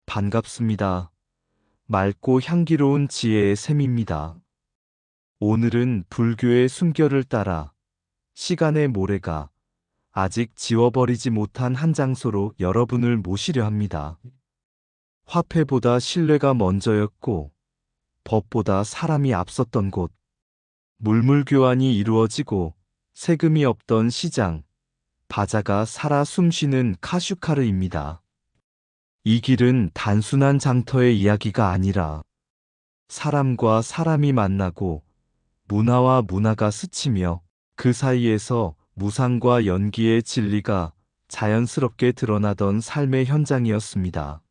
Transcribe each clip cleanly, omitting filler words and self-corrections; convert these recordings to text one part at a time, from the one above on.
반갑습니다. 맑고 향기로운 지혜의 샘입니다. 오늘은 불교의 숨결을 따라 시간의 모래가 아직 지워버리지 못한 한 장소로 여러분을 모시려 합니다. 화폐보다 신뢰가 먼저였고 법보다 사람이 앞섰던 곳, 물물 교환이 이루어지고 세금이 없던 시장, 바자가 살아 숨쉬는 카슈카르입니다. 이 길은 단순한 장터의 이야기가 아니라 사람과 사람이 만나고 문화와 문화가 스치며 그 사이에서 무상과 연기의 진리가 자연스럽게 드러나던 삶의 현장이었습니다.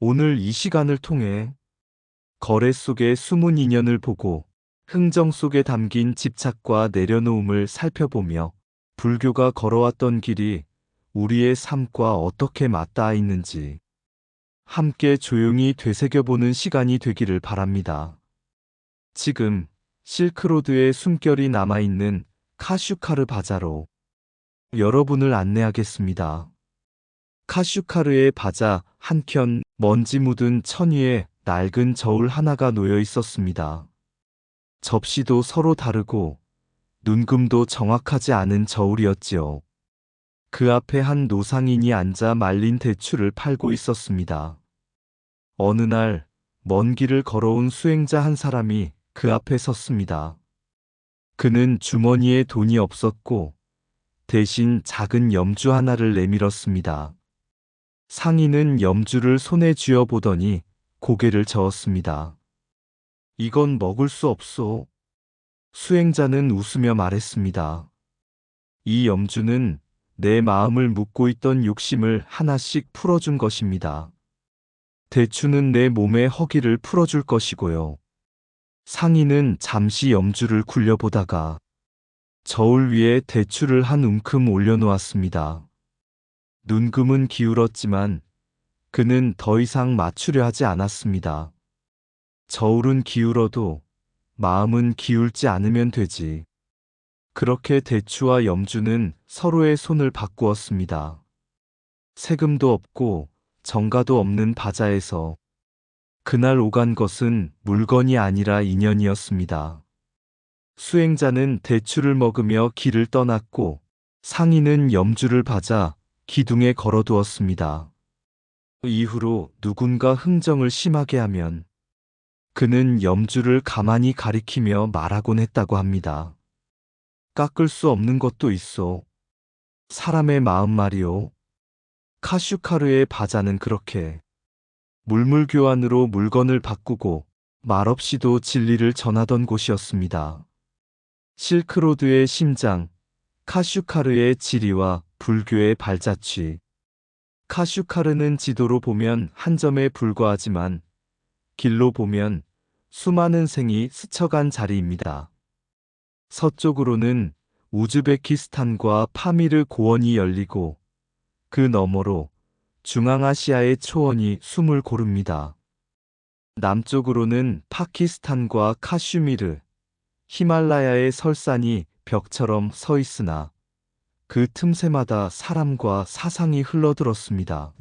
오늘 이 시간을 통해 거래 속의 숨은 인연을 보고 흥정 속에 담긴 집착과 내려놓음을 살펴보며 불교가 걸어왔던 길이 우리의 삶과 어떻게 맞닿아 있는지 함께 조용히 되새겨보는 시간이 되기를 바랍니다. 지금 실크로드의 숨결이 남아있는 카슈카르 바자로 여러분을 안내하겠습니다. 카슈카르의 바자 한켠 먼지 묻은 천 위에 낡은 저울 하나가 놓여 있었습니다. 접시도 서로 다르고 눈금도 정확하지 않은 저울이었지요. 그 앞에 한 노상인이 앉아 말린 대추를 팔고 있었습니다. 어느 날 먼 길을 걸어온 수행자 한 사람이 그 앞에 섰습니다. 그는 주머니에 돈이 없었고 대신 작은 염주 하나를 내밀었습니다. 상인은 염주를 손에 쥐어 보더니 고개를 저었습니다. 이건 먹을 수 없소. 수행자는 웃으며 말했습니다. 이 염주는 내 마음을 묶고 있던 욕심을 하나씩 풀어준 것입니다. 대추는 내 몸의 허기를 풀어줄 것이고요. 상인은 잠시 염주를 굴려보다가 저울 위에 대추를 한 움큼 올려놓았습니다. 눈금은 기울었지만 그는 더 이상 맞추려 하지 않았습니다. 저울은 기울어도 마음은 기울지 않으면 되지. 그렇게 대추와 염주는 서로의 손을 바꾸었습니다. 세금도 없고 정가도 없는 바자에서 그날 오간 것은 물건이 아니라 인연이었습니다. 수행자는 대추를 먹으며 길을 떠났고 상인은 염주를 바자 기둥에 걸어두었습니다. 이후로 누군가 흥정을 심하게 하면 그는 염주를 가만히 가리키며 말하곤 했다고 합니다. 깎을 수 없는 것도 있어. 사람의 마음 말이오. 카슈카르의 바자는 그렇게 물물 교환으로 물건을 바꾸고 말없이도 진리를 전하던 곳이었습니다. 실크로드의 심장, 카슈카르의 지리와 불교의 발자취. 카슈카르는 지도로 보면 한 점에 불과하지만 길로 보면 수많은 생이 스쳐간 자리입니다. 서쪽으로는 우즈베키스탄과 파미르 고원이 열리고 그 너머로 중앙아시아의 초원이 숨을 고릅니다. 남쪽으로는 파키스탄과 카슈미르, 히말라야의 설산이 벽처럼 서 있으나 그 틈새마다 사람과 사상이 흘러들었습니다.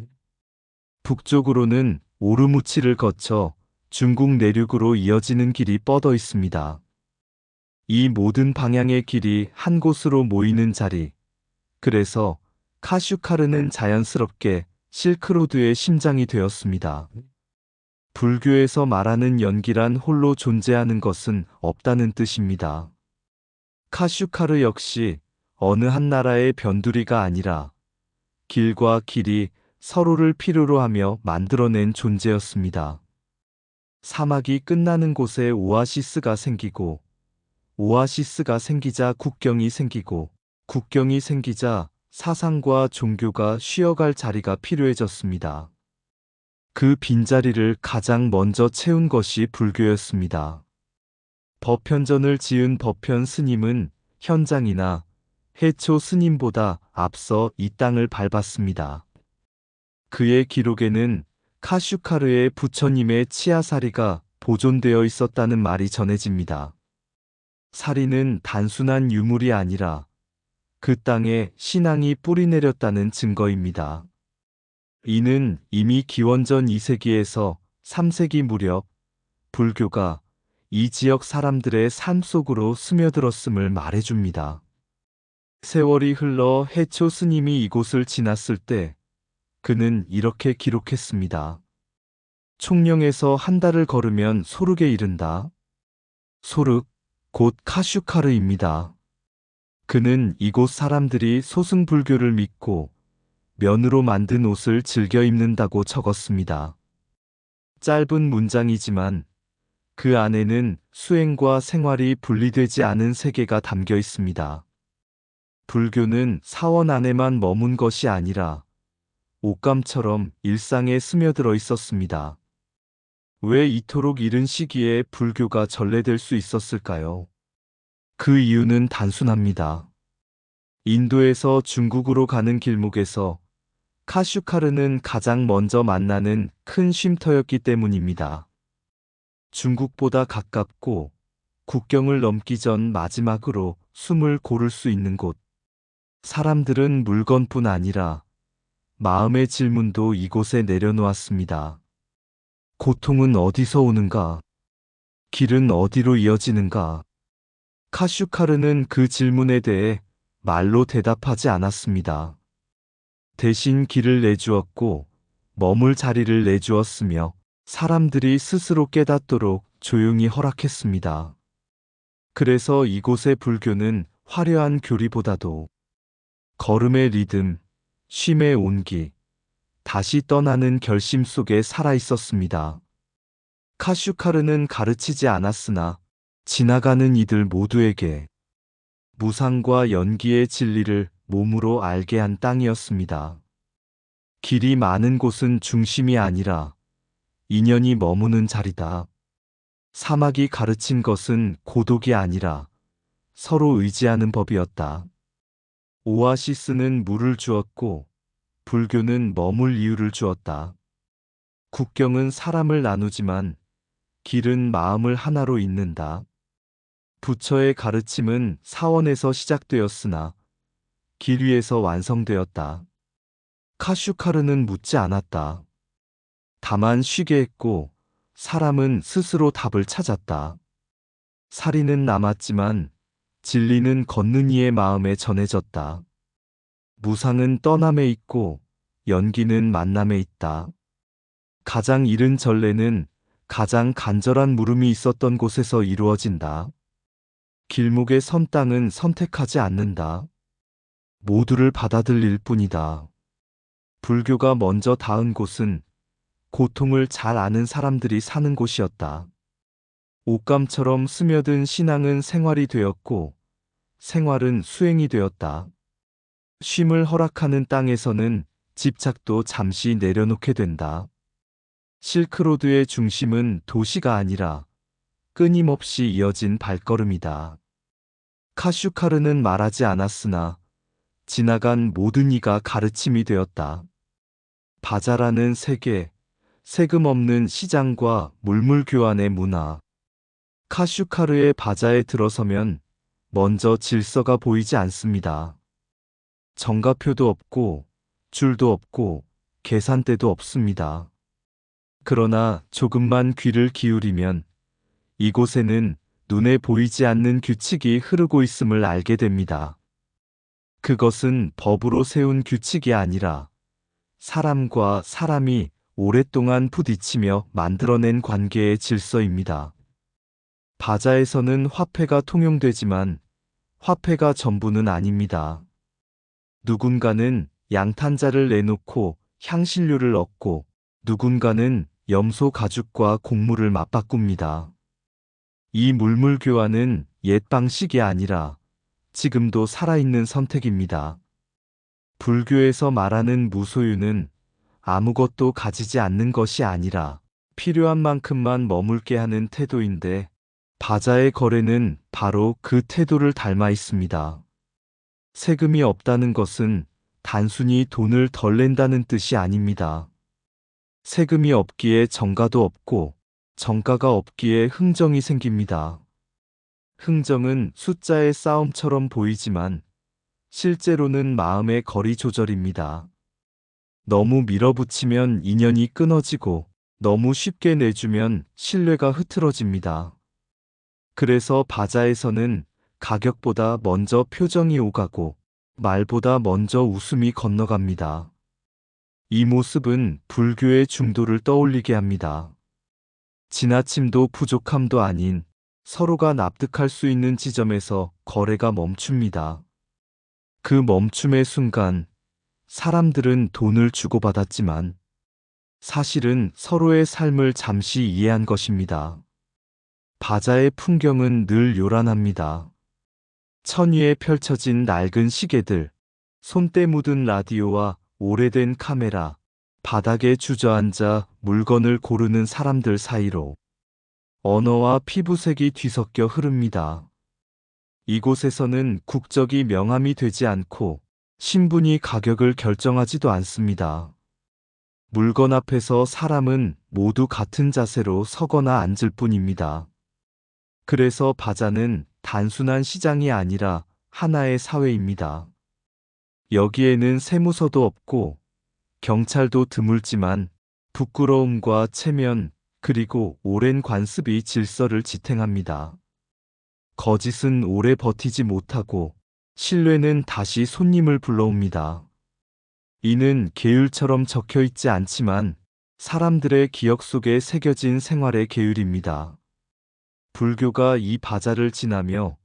북쪽으로는 오르무치를 거쳐 중국 내륙으로 이어지는 길이 뻗어 있습니다. 이 모든 방향의 길이 한 곳으로 모이는 자리. 그래서 카슈카르는 자연스럽게 실크로드의 심장이 되었습니다. 불교에서 말하는 연기란 홀로 존재하는 것은 없다는 뜻입니다. 카슈카르 역시 어느 한 나라의 변두리가 아니라 길과 길이 서로를 필요로 하며 만들어낸 존재였습니다. 사막이 끝나는 곳에 오아시스가 생기고 오아시스가 생기자 국경이 생기고 국경이 생기자 사상과 종교가 쉬어갈 자리가 필요해졌습니다. 그 빈자리를 가장 먼저 채운 것이 불교였습니다. 법현전을 지은 법현 스님은 현장이나 해초 스님보다 앞서 이 땅을 밟았습니다. 그의 기록에는 카슈카르의 부처님의 치아사리가 보존되어 있었다는 말이 전해집니다. 사리는 단순한 유물이 아니라 그 땅에 신앙이 뿌리내렸다는 증거입니다. 이는 이미 기원전 2세기에서 3세기 무렵 불교가 이 지역 사람들의 삶 속으로 스며들었음을 말해줍니다. 세월이 흘러 해초 스님이 이곳을 지났을 때 그는 이렇게 기록했습니다. 총령에서 한 달을 걸으면 소륵에 이른다. 소륵, 곧 카슈카르입니다. 그는 이곳 사람들이 소승불교를 믿고 면으로 만든 옷을 즐겨 입는다고 적었습니다. 짧은 문장이지만 그 안에는 수행과 생활이 분리되지 않은 세계가 담겨 있습니다. 불교는 사원 안에만 머문 것이 아니라 옷감처럼 일상에 스며들어 있었습니다. 왜 이토록 이른 시기에 불교가 전래될 수 있었을까요? 그 이유는 단순합니다. 인도에서 중국으로 가는 길목에서 카슈카르는 가장 먼저 만나는 큰 쉼터였기 때문입니다. 중국보다 가깝고 국경을 넘기 전 마지막으로 숨을 고를 수 있는 곳. 사람들은 물건뿐 아니라 마음의 질문도 이곳에 내려놓았습니다. 고통은 어디서 오는가? 길은 어디로 이어지는가? 카슈카르는 그 질문에 대해 말로 대답하지 않았습니다. 대신 길을 내주었고 머물 자리를 내주었으며 사람들이 스스로 깨닫도록 조용히 허락했습니다. 그래서 이곳의 불교는 화려한 교리보다도 걸음의 리듬, 쉼의 온기, 다시 떠나는 결심 속에 살아 있었습니다. 카슈카르는 가르치지 않았으나 지나가는 이들 모두에게 무상과 연기의 진리를 몸으로 알게 한 땅이었습니다. 길이 많은 곳은 중심이 아니라 인연이 머무는 자리다. 사막이 가르친 것은 고독이 아니라 서로 의지하는 법이었다. 오아시스는 물을 주었고 불교는 머물 이유를 주었다. 국경은 사람을 나누지만 길은 마음을 하나로 잇는다. 부처의 가르침은 사원에서 시작되었으나 길 위에서 완성되었다. 카슈카르는 묻지 않았다. 다만 쉬게 했고 사람은 스스로 답을 찾았다. 사리는 남았지만 진리는 걷는 이의 마음에 전해졌다. 무상은 떠남에 있고 연기는 만남에 있다. 가장 이른 전례는 가장 간절한 물음이 있었던 곳에서 이루어진다. 길목에 선 땅은 선택하지 않는다. 모두를 받아들일 뿐이다. 불교가 먼저 닿은 곳은 고통을 잘 아는 사람들이 사는 곳이었다. 옷감처럼 스며든 신앙은 생활이 되었고 생활은 수행이 되었다. 쉼을 허락하는 땅에서는 집착도 잠시 내려놓게 된다. 실크로드의 중심은 도시가 아니라 끊임없이 이어진 발걸음이다. 카슈카르는 말하지 않았으나 지나간 모든 이가 가르침이 되었다. 바자라는 세계, 세금 없는 시장과 물물 교환의 문화. 카슈카르의 바자에 들어서면 먼저 질서가 보이지 않습니다. 정가표도 없고 줄도 없고 계산대도 없습니다. 그러나 조금만 귀를 기울이면 이곳에는 눈에 보이지 않는 규칙이 흐르고 있음을 알게 됩니다. 그것은 법으로 세운 규칙이 아니라 사람과 사람이 오랫동안 부딪히며 만들어낸 관계의 질서입니다. 바자에서는 화폐가 통용되지만 화폐가 전부는 아닙니다. 누군가는 양탄자를 내놓고 향신료를 얻고 누군가는 염소 가죽과 곡물을 맞바꿉니다. 이 물물 교환은 옛 방식이 아니라 지금도 살아있는 선택입니다. 불교에서 말하는 무소유는 아무것도 가지지 않는 것이 아니라 필요한 만큼만 머물게 하는 태도인데 바자의 거래는 바로 그 태도를 닮아 있습니다. 세금이 없다는 것은 단순히 돈을 덜 낸다는 뜻이 아닙니다. 세금이 없기에 정가도 없고 정가가 없기에 흥정이 생깁니다. 흥정은 숫자의 싸움처럼 보이지만 실제로는 마음의 거리 조절입니다. 너무 밀어붙이면 인연이 끊어지고 너무 쉽게 내주면 신뢰가 흐트러집니다. 그래서 바자에서는 가격보다 먼저 표정이 오가고 말보다 먼저 웃음이 건너갑니다. 이 모습은 불교의 중도를 떠올리게 합니다. 지나침도 부족함도 아닌 서로가 납득할 수 있는 지점에서 거래가 멈춥니다. 그 멈춤의 순간 사람들은 돈을 주고받았지만 사실은 서로의 삶을 잠시 이해한 것입니다. 바자의 풍경은 늘 요란합니다. 천위에 펼쳐진 낡은 시계들, 손때 묻은 라디오와 오래된 카메라, 바닥에 주저앉아 물건을 고르는 사람들 사이로 언어와 피부색이 뒤섞여 흐릅니다. 이곳에서는 국적이 명함이 되지 않고 신분이 가격을 결정하지도 않습니다. 물건 앞에서 사람은 모두 같은 자세로 서거나 앉을 뿐입니다. 그래서 바자는 단순한 시장이 아니라 하나의 사회입니다. 여기에는 세무서도 없고 경찰도 드물지만 부끄러움과 체면 그리고 오랜 관습이 질서를 지탱합니다. 거짓은 오래 버티지 못하고 신뢰는 다시 손님을 불러옵니다. 이는 계율처럼 적혀 있지 않지만 사람들의 기억 속에 새겨진 생활의 계율입니다. 불교가 이 바자를 지나며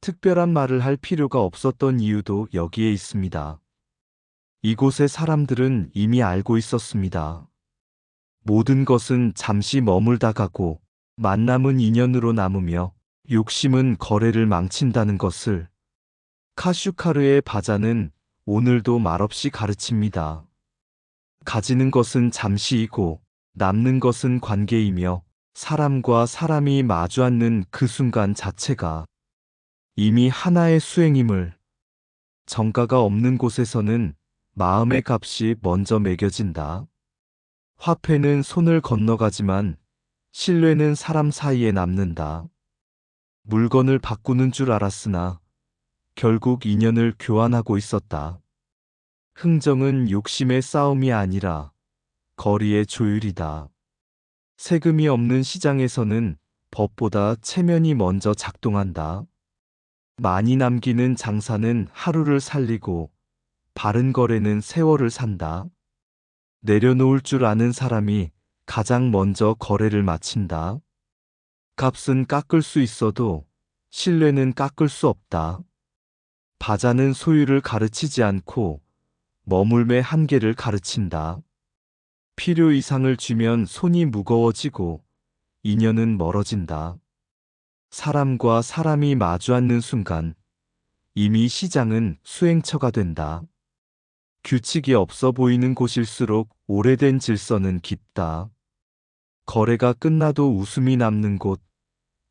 특별한 말을 할 필요가 없었던 이유도 여기에 있습니다. 이곳의 사람들은 이미 알고 있었습니다. 모든 것은 잠시 머물다 가고 만남은 인연으로 남으며 욕심은 거래를 망친다는 것을. 카슈카르의 바자는 오늘도 말없이 가르칩니다. 가지는 것은 잠시이고 남는 것은 관계이며 사람과 사람이 마주 앉는 그 순간 자체가 이미 하나의 수행임을. 정가가 없는 곳에서는 마음의 값이 먼저 매겨진다. 화폐는 손을 건너가지만 신뢰는 사람 사이에 남는다. 물건을 바꾸는 줄 알았으나 결국 인연을 교환하고 있었다. 흥정은 욕심의 싸움이 아니라 거리의 조율이다. 세금이 없는 시장에서는 법보다 체면이 먼저 작동한다. 많이 남기는 장사는 하루를 살리고 바른 거래는 세월을 산다. 내려놓을 줄 아는 사람이 가장 먼저 거래를 마친다. 값은 깎을 수 있어도 신뢰는 깎을 수 없다. 바자는 소유를 가르치지 않고 머물매 한계를 가르친다. 필요 이상을 쥐면 손이 무거워지고 인연은 멀어진다. 사람과 사람이 마주 앉는 순간 이미 시장은 수행처가 된다. 규칙이 없어 보이는 곳일수록 오래된 질서는 깊다. 거래가 끝나도 웃음이 남는 곳,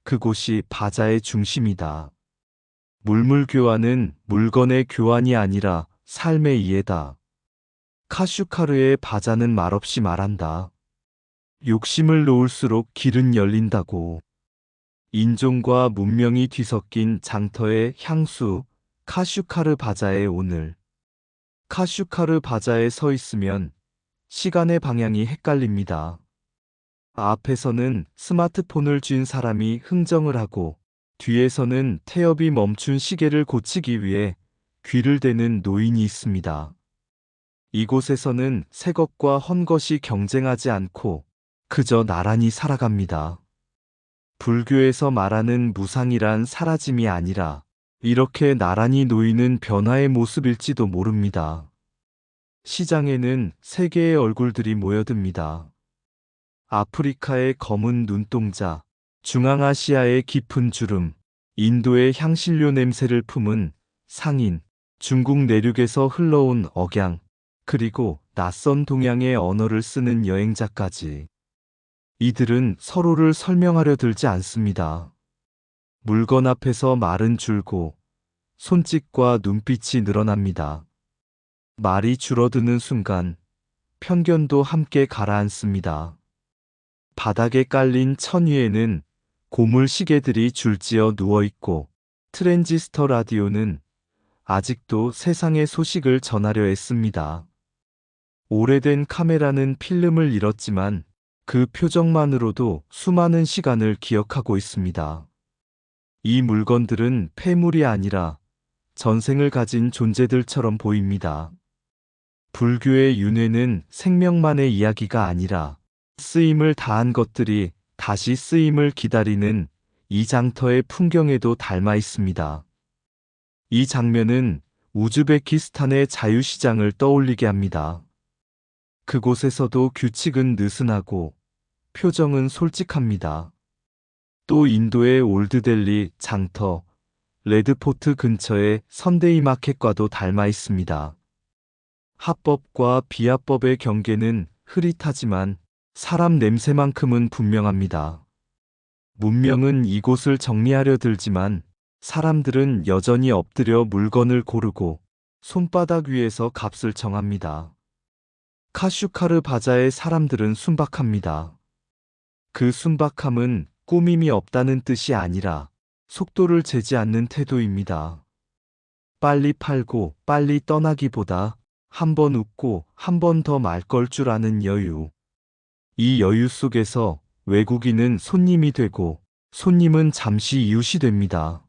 그곳이 바자의 중심이다. 물물 교환은 물건의 교환이 아니라 삶의 이해다. 카슈카르의 바자는 말없이 말한다. 욕심을 놓을수록 길은 열린다고. 인종과 문명이 뒤섞인 장터의 향수, 카슈카르 바자의 오늘. 카슈카르 바자에 서 있으면 시간의 방향이 헷갈립니다. 앞에서는 스마트폰을 쥔 사람이 흥정을 하고 뒤에서는 태엽이 멈춘 시계를 고치기 위해 귀를 대는 노인이 있습니다. 이곳에서는 새 것과 헌 것이 경쟁하지 않고 그저 나란히 살아갑니다. 불교에서 말하는 무상이란 사라짐이 아니라 이렇게 나란히 놓이는 변화의 모습일지도 모릅니다. 시장에는 세 개의 얼굴들이 모여듭니다. 아프리카의 검은 눈동자, 중앙아시아의 깊은 주름, 인도의 향신료 냄새를 품은 상인, 중국 내륙에서 흘러온 억양, 그리고 낯선 동양의 언어를 쓰는 여행자까지. 이들은 서로를 설명하려 들지 않습니다. 물건 앞에서 말은 줄고 손짓과 눈빛이 늘어납니다. 말이 줄어드는 순간 편견도 함께 가라앉습니다. 바닥에 깔린 천 위에는 고물 시계들이 줄지어 누워있고 트랜지스터 라디오는 아직도 세상의 소식을 전하려 애씁니다. 오래된 카메라는 필름을 잃었지만 그 표정만으로도 수많은 시간을 기억하고 있습니다. 이 물건들은 폐물이 아니라 전생을 가진 존재들처럼 보입니다. 불교의 윤회는 생명만의 이야기가 아니라 쓰임을 다한 것들이 다시 쓰임을 기다리는 이 장터의 풍경에도 닮아 있습니다. 이 장면은 우즈베키스탄의 자유시장을 떠올리게 합니다. 그곳에서도 규칙은 느슨하고 표정은 솔직합니다. 또 인도의 올드델리 장터, 레드포트 근처의 선데이 마켓과도 닮아 있습니다. 합법과 비합법의 경계는 흐릿하지만 사람 냄새만큼은 분명합니다. 문명은 이곳을 정리하려 들지만 사람들은 여전히 엎드려 물건을 고르고 손바닥 위에서 값을 정합니다. 카슈카르 바자의 사람들은 순박합니다. 그 순박함은 꾸밈이 없다는 뜻이 아니라 속도를 재지 않는 태도입니다. 빨리 팔고 빨리 떠나기보다 한 번 웃고 한 번 더 말 걸 줄 아는 여유. 이 여유 속에서 외국인은 손님이 되고 손님은 잠시 이웃이 됩니다.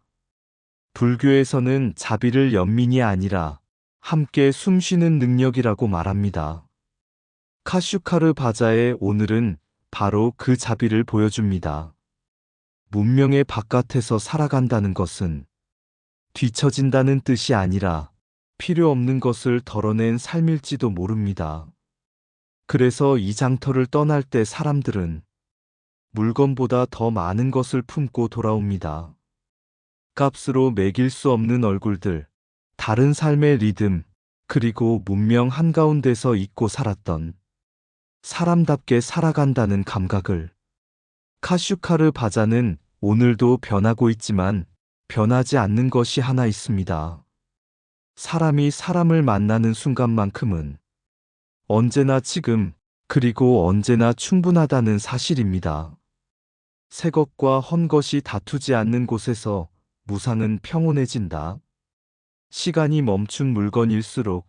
불교에서는 자비를 연민이 아니라 함께 숨쉬는 능력이라고 말합니다. 카슈카르 바자의 오늘은 바로 그 자비를 보여줍니다. 문명의 바깥에서 살아간다는 것은 뒤처진다는 뜻이 아니라 필요 없는 것을 덜어낸 삶일지도 모릅니다. 그래서 이 장터를 떠날 때 사람들은 물건보다 더 많은 것을 품고 돌아옵니다. 값으로 매길 수 없는 얼굴들, 다른 삶의 리듬, 그리고 문명 한가운데서 잊고 살았던 사람답게 살아간다는 감각을. 카슈카르 바자는 오늘도 변하고 있지만 변하지 않는 것이 하나 있습니다. 사람이 사람을 만나는 순간만큼은 언제나 지금, 그리고 언제나 충분하다는 사실입니다. 새 것과 헌 것이 다투지 않는 곳에서 무상은 평온해진다. 시간이 멈춘 물건일수록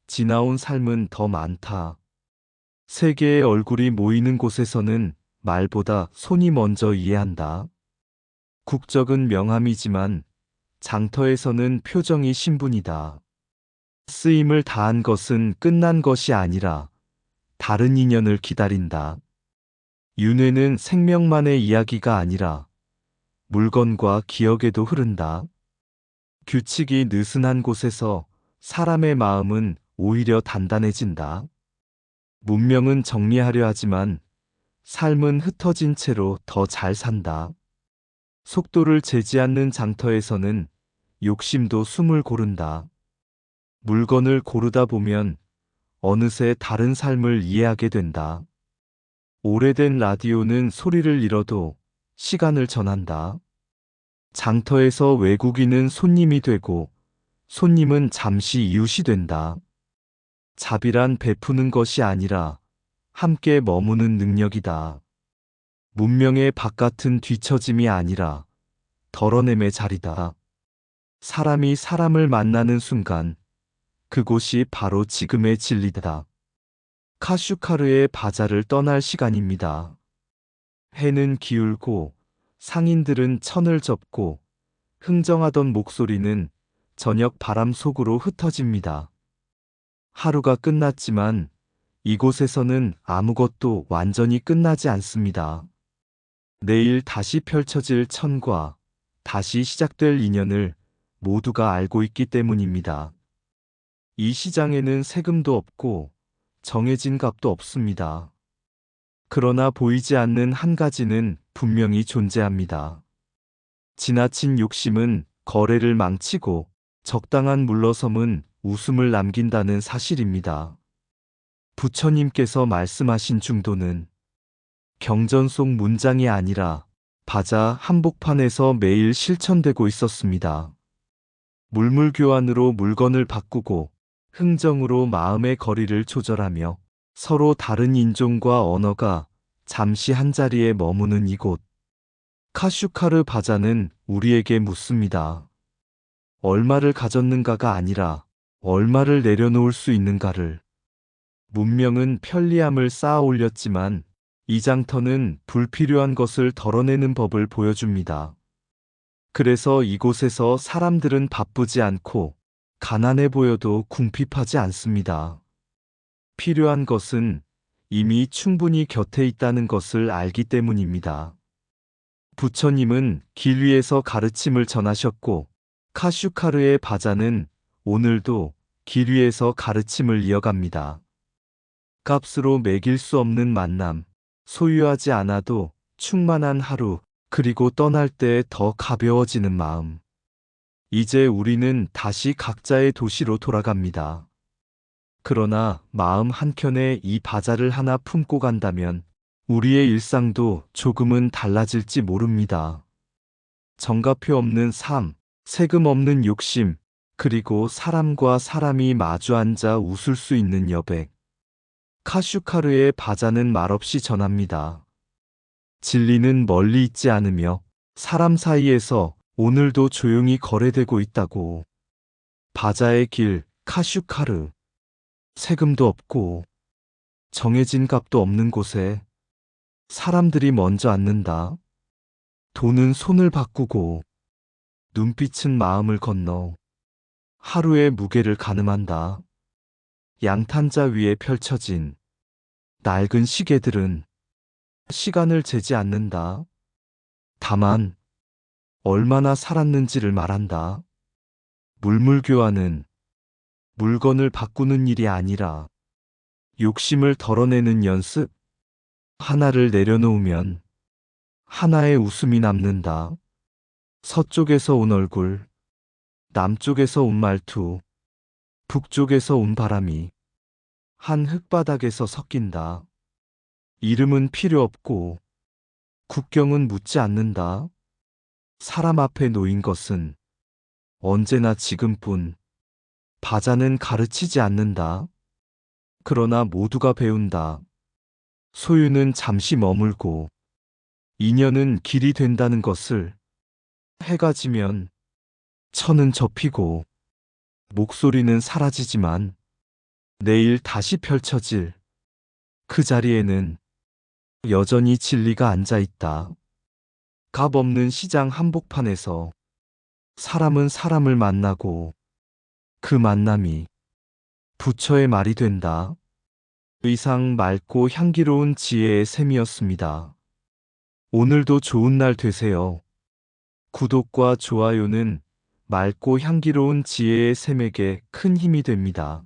지나온 삶은 더 많다. 세 개의 얼굴이 모이는 곳에서는 말보다 손이 먼저 이해한다. 국적은 명함이지만 장터에서는 표정이 신분이다. 쓰임을 다한 것은 끝난 것이 아니라 다른 인연을 기다린다. 윤회는 생명만의 이야기가 아니라 물건과 기억에도 흐른다. 규칙이 느슨한 곳에서 사람의 마음은 오히려 단단해진다. 문명은 정리하려 하지만 삶은 흩어진 채로 더 잘 산다. 속도를 재지 않는 장터에서는 욕심도 숨을 고른다. 물건을 고르다 보면 어느새 다른 삶을 이해하게 된다. 오래된 라디오는 소리를 잃어도 시간을 전한다. 장터에서 외국인은 손님이 되고 손님은 잠시 이웃이 된다. 자비란 베푸는 것이 아니라 함께 머무는 능력이다. 문명의 바깥은 뒤처짐이 아니라 덜어냄의 자리다. 사람이 사람을 만나는 순간 그곳이 바로 지금의 진리다. 카슈카르의 바자를 떠날 시간입니다. 해는 기울고 상인들은 천을 접고 흥정하던 목소리는 저녁 바람 속으로 흩어집니다. 하루가 끝났지만 이곳에서는 아무것도 완전히 끝나지 않습니다. 내일 다시 펼쳐질 천과 다시 시작될 인연을 모두가 알고 있기 때문입니다. 이 시장에는 세금도 없고 정해진 값도 없습니다. 그러나 보이지 않는 한 가지는 분명히 존재합니다. 지나친 욕심은 거래를 망치고 적당한 물러섬은 웃음을 남긴다는 사실입니다. 부처님께서 말씀하신 중도는 경전 속 문장이 아니라 바자 한복판에서 매일 실천되고 있었습니다. 물물교환으로 물건을 바꾸고 흥정으로 마음의 거리를 조절하며 서로 다른 인종과 언어가 잠시 한자리에 머무는 이곳. 카슈카르 바자는 우리에게 묻습니다. 얼마를 가졌는가가 아니라 얼마를 내려놓을 수 있는가를. 문명은 편리함을 쌓아 올렸지만 이 장터는 불필요한 것을 덜어내는 법을 보여줍니다. 그래서 이곳에서 사람들은 바쁘지 않고 가난해 보여도 궁핍하지 않습니다. 필요한 것은 이미 충분히 곁에 있다는 것을 알기 때문입니다. 부처님은 길 위에서 가르침을 전하셨고 카슈카르의 바자는 오늘도 길 위에서 가르침을 이어갑니다. 값으로 매길 수 없는 만남, 소유하지 않아도 충만한 하루, 그리고 떠날 때 더 가벼워지는 마음. 이제 우리는 다시 각자의 도시로 돌아갑니다. 그러나 마음 한켠에 이 바자를 하나 품고 간다면 우리의 일상도 조금은 달라질지 모릅니다. 정가표 없는 삶, 세금 없는 욕심, 그리고 사람과 사람이 마주 앉아 웃을 수 있는 여백. 카슈카르의 바자는 말없이 전합니다. 진리는 멀리 있지 않으며 사람 사이에서 오늘도 조용히 거래되고 있다고. 바자의 길, 카슈카르. 세금도 없고 정해진 값도 없는 곳에 사람들이 먼저 앉는다. 돈은 손을 바꾸고 눈빛은 마음을 건너 하루의 무게를 가늠한다. 양탄자 위에 펼쳐진 낡은 시계들은 시간을 재지 않는다. 다만 얼마나 살았는지를 말한다. 물물교환은 물건을 바꾸는 일이 아니라 욕심을 덜어내는 연습. 하나를 내려놓으면 하나의 웃음이 남는다. 서쪽에서 온 얼굴, 남쪽에서 온 말투, 북쪽에서 온 바람이 한 흙바닥에서 섞인다. 이름은 필요 없고 국경은 묻지 않는다. 사람 앞에 놓인 것은 언제나 지금뿐. 바자는 가르치지 않는다. 그러나 모두가 배운다. 소유는 잠시 머물고 인연은 길이 된다는 것을. 해가 지면 천은 접히고 목소리는 사라지지만 내일 다시 펼쳐질 그 자리에는 여전히 진리가 앉아 있다. 값 없는 시장 한복판에서 사람은 사람을 만나고 그 만남이 부처의 말이 된다. 의상 맑고 향기로운 지혜의 샘이었습니다. 오늘도 좋은 날 되세요. 구독과 좋아요는 맑고 향기로운 지혜의 샘에게 큰 힘이 됩니다.